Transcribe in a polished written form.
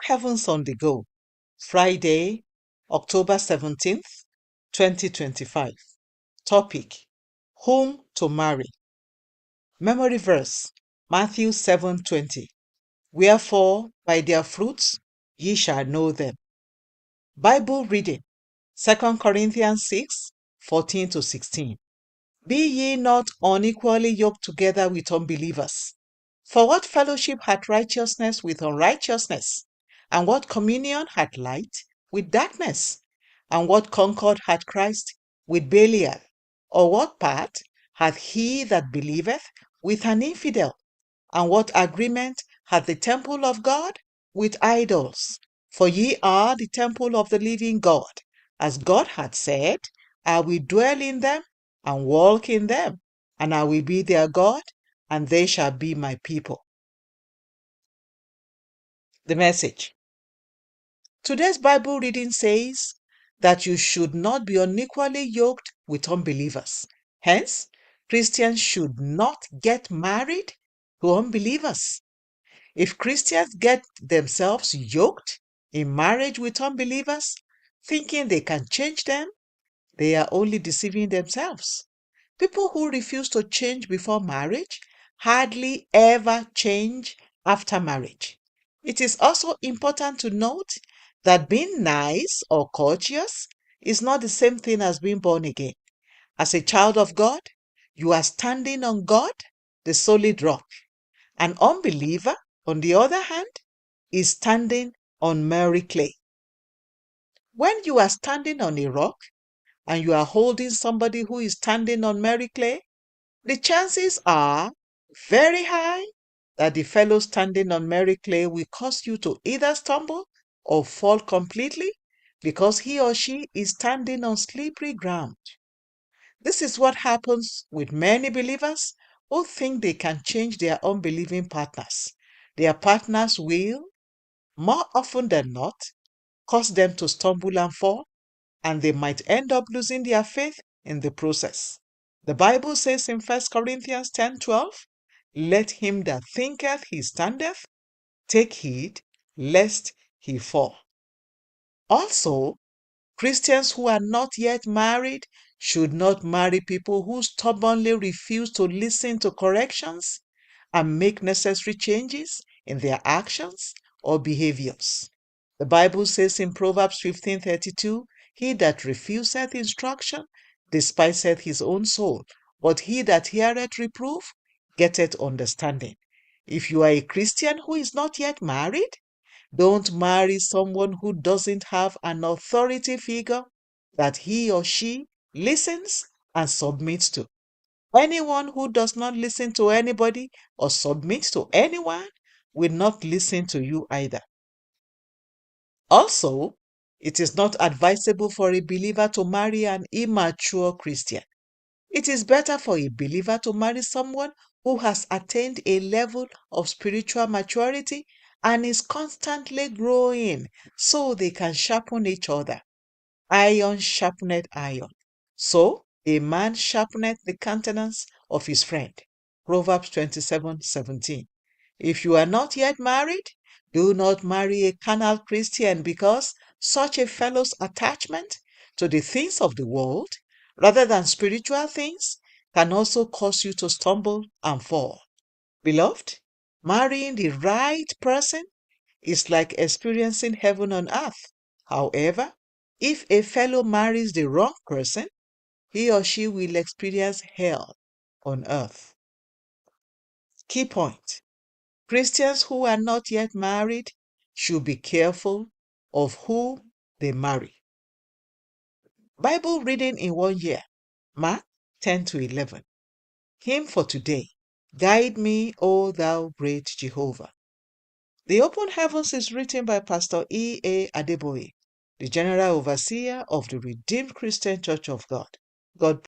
Heavens on the Go, Friday, October 17th, 2025. Topic: Whom to marry. Memory verse: Matthew 7:20. Wherefore, by their fruits ye shall know them. Bible reading: 2 Corinthians 6:14-16. Be ye not unequally yoked together with unbelievers. For what fellowship hath righteousness with unrighteousness? And what communion hath light with darkness? And what concord hath Christ with Belial? Or what part hath he that believeth with an infidel? And what agreement hath the temple of God with idols? For ye are the temple of the living God. As God hath said, I will dwell in them and walk in them, and I will be their God, and they shall be my people. The message. Today's Bible reading says that you should not be unequally yoked with unbelievers. Hence, Christians should not get married to unbelievers. If Christians get themselves yoked in marriage with unbelievers, thinking they can change them, they are only deceiving themselves. People who refuse to change before marriage hardly ever change after marriage. It is also important to note that being nice or courteous is not the same thing as being born again. As a child of God, you are standing on God, the solid rock. An unbeliever, on the other hand, is standing on miry clay. When you are standing on a rock and you are holding somebody who is standing on miry clay, the chances are very high that the fellow standing on miry clay will cause you to either stumble or fall completely because he or she is standing on slippery ground. This is what happens with many believers who think they can change their unbelieving partners. Their partners will, more often than not, cause them to stumble and fall, and they might end up losing their faith in the process. The Bible says in 1 Corinthians 10:12, let him that thinketh he standeth take heed lest he fall. Also, Christians who are not yet married should not marry people who stubbornly refuse to listen to corrections and make necessary changes in their actions or behaviors. The Bible says in Proverbs 15:32, he that refuseth instruction despiseth his own soul, but he that heareth reproof getteth understanding. If you are a Christian who is not yet married, don't marry someone who doesn't have an authority figure that he or she listens and submits to. Anyone who does not listen to anybody or submit to anyone will not listen to you either. Also, it is not advisable for a believer to marry an immature Christian. It is better for a believer to marry someone who has attained a level of spiritual maturity and is constantly growing so they can sharpen each other. Iron sharpeneth iron. So a man sharpeneth the countenance of his friend. Proverbs 27:17. If you are not yet married, do not marry a carnal Christian, because such a fellow's attachment to the things of the world rather than spiritual things can also cause you to stumble and fall. Beloved, marrying the right person is like experiencing heaven on earth. However, if a fellow marries the wrong person, he or she will experience hell on earth. Key point: Christians who are not yet married should be careful of who they marry. Bible reading in 1 year: Mark 10-11. Hymn for today: Guide me, O thou great Jehovah. The Open Heavens is written by Pastor E.A. Adeboye, the General Overseer of the Redeemed Christian Church of God. God